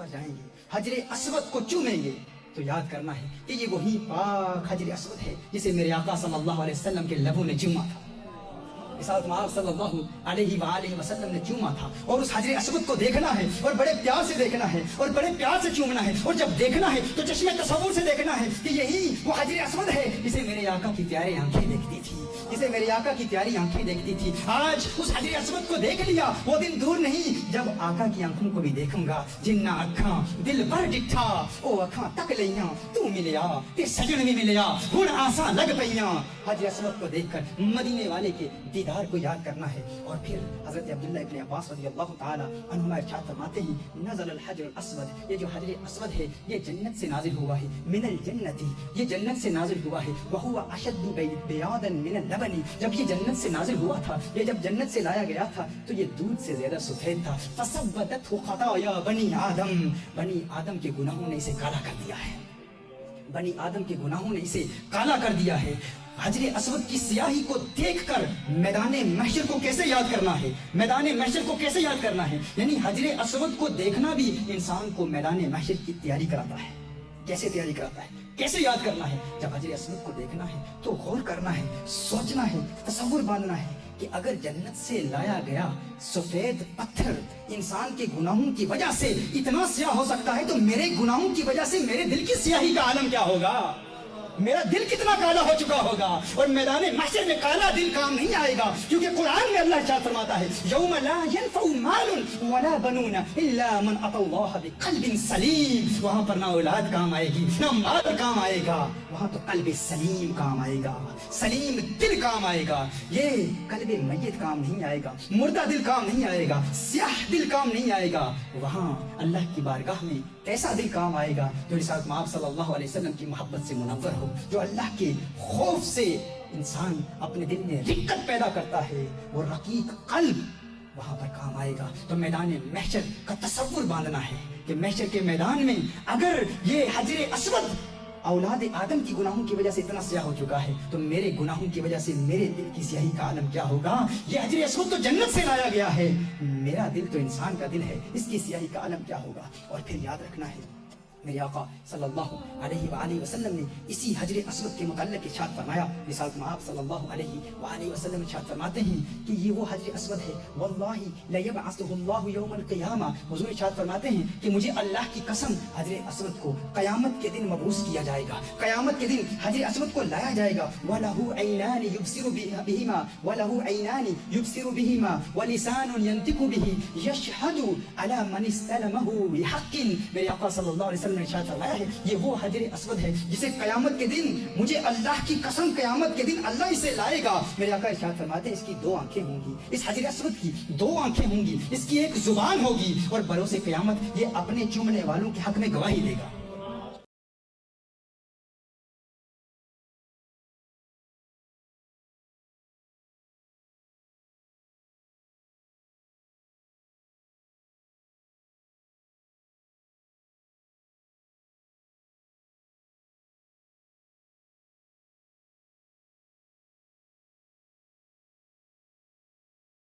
पर जाएंगे, हजरे अस्वद को चूमेंगे, तो याद करना है कि ये वही पाक हजरे अस्वद है जिसे मेरे आका सल्लल्लाहु अलैहि वसल्लम के लबों ने चूमा था, सल्लल्लाहु अलैहि वसल्लम ने चूमा था। और उस हजरे अस्वद को देखना है और बड़े प्यार से देखना है और बड़े प्यार से चूमना है, और जब देखना है तो चश्मे तसव्वुर से देखना है कि यही वो हजरे अस्वद है जिसे मेरे आका की प्यारी आंखें देखती थी, जिसे मेरे आका की प्यारी आंखें देखती थी। आज उस हजरे अस्वद को देख लिया, वो दिन दूर नहीं जब आका की आंखों को भी देखूंगा। जिन्ना अखा दिल पर डिठा ओ अखा तक लिया, तू मिलिया ते सजन भी मिलिया, हुण आसा लग पईया। हजरे अस्वद को देखकर मदीने वाले के दीदार को याद करना है। और फिर हजरत अब्दुल्ला इब्न अब्बास रज़ियल्लाहु ताला अन्हुमा इरशाद फरमाते हैं, नज़ल अल हजर अस्वद, ये जो हजर अस्वद है ये जन्नत से नाजिल हुआ है, मिनल जन्नती, ये जन्नत से नाजिल हुआ है, वहुवा अशद्दु बयादन मिनल लबनी, जब ये जन्नत से नाजिल हुआ था, ये जब जन्नत से लाया गया था तो ये दूध से ज्यादा सफेद था। फसव्वदतहु खताया बनी आदम, बनी आदम के गुनाहों ने इसे काला कर दिया है, बनी आदम के गुनाहों ने इसे काला कर दिया है। हजरे अस्वद की स्याही को देखकर मैदाने महशर को कैसे याद करना है, मैदाने महशर को कैसे याद करना है, यानी हजरे अस्वद को देखना भी इंसान को मैदाने महशर की तैयारी कराता है। कैसे तैयारी कराता है, कैसे याद करना है? जब हजरे अस्वद को देखना है तो गौर करना है, सोचना है, तसव्वुर बांधना है कि अगर जन्नत से लाया गया सफेद पत्थर इंसान के गुनाहों की वजह से इतना स्याह हो सकता है, तो मेरे गुनाहों की वजह से मेरे दिल की स्याही का आलम क्या होगा, मेरा दिल कितना काला हो चुका होगा। और मैदान महशर में काला दिल काम नहीं आएगा, क्योंकि कुरान में अल्लाह इरशाद फरमाता है, यौम ला यनफउ मालुन वला बनून इल्ला मन अतल्लाह बिक़ल्बिन सलीम, वहां पर ना औलाद काम आएगी ना माल काम आएगा, वहां तो कल्ब सलीम काम आएगा, सलीम दिल काम आएगा। ये कल्ब मय्यत काम नहीं आएगा, मुर्दा दिल काम नहीं आएगा, स्याह दिल काम नहीं आएगा। वहां अल्लाह की बारगाह में ऐसा दिल काम आएगा जो रिसालत में आप सल्लल्लाहु अलैहि वसल्लम की मोहब्बत से मुनव्वर हो, जो अल्लाह के खौफ से इंसान अपने दिल में रिक्कत पैदा करता है, वो रकीक कल्ब वहां पर काम आएगा। तो मैदान महशर का तसव्वुर बांधना है कि महशर के मैदान में अगर ये हजरे अस्वद औलाद आदम की गुनाहों की वजह से इतना स्याह हो चुका है, तो मेरे गुनाहों की वजह से मेरे दिल की स्याही का आलम क्या होगा। ये हजरे अस्वद तो जन्नत से लाया गया है, मेरा दिल तो इंसान का दिल है, इसकी स्याही का आलम क्या होगा। और फिर याद रखना है मेरे आका सल्लल्लाहु अलैहि वसल्लम ने इसी हजरे अस्वद के मुतल्लिक़ इरशाद फरमाया। रिसालत में आप सल्लल्लाहु अलैहि वसल्लम इरशाद फरमाते हैं कि ये वो हजरे अस्वद है, वल्लाहि लयबअसुहुल्लाहु यौमल क़ियामा, हुज़ूर इरशाद फरमाते हैं कि मुझे अल्लाह की कसम हजरे अस्वद को क़यामत के दिन मबऊस किया जाएगा, क़यामत के दिन हजरे अस्वद को लाया जाएगा। वलहु ऐनानि युबसिरु बिहिमा वलहु ऐनानि युबसिरु बिहिमा वलिसानुन यंतिकु बिही यशहदु अला मन इस्तलमहु बिहक़्क़िन। मेरे आका सल्लल्लाहु अलैहि वसल्लम ने इरशाद फरमाया है, ये वो हजरे अस्वद है जिसे कयामत के दिन, मुझे अल्लाह की कसम कयामत के दिन अल्लाह इसे लाएगा। मेरे आका इरशाद फरमाते हैं, इसकी दो आंखें होंगी, इस हजरे अस्वद की दो आंखें होंगी, इसकी एक जुबान होगी, और बरोसे कयामत ये अपने चूमने वालों के हक में गवाही देगा।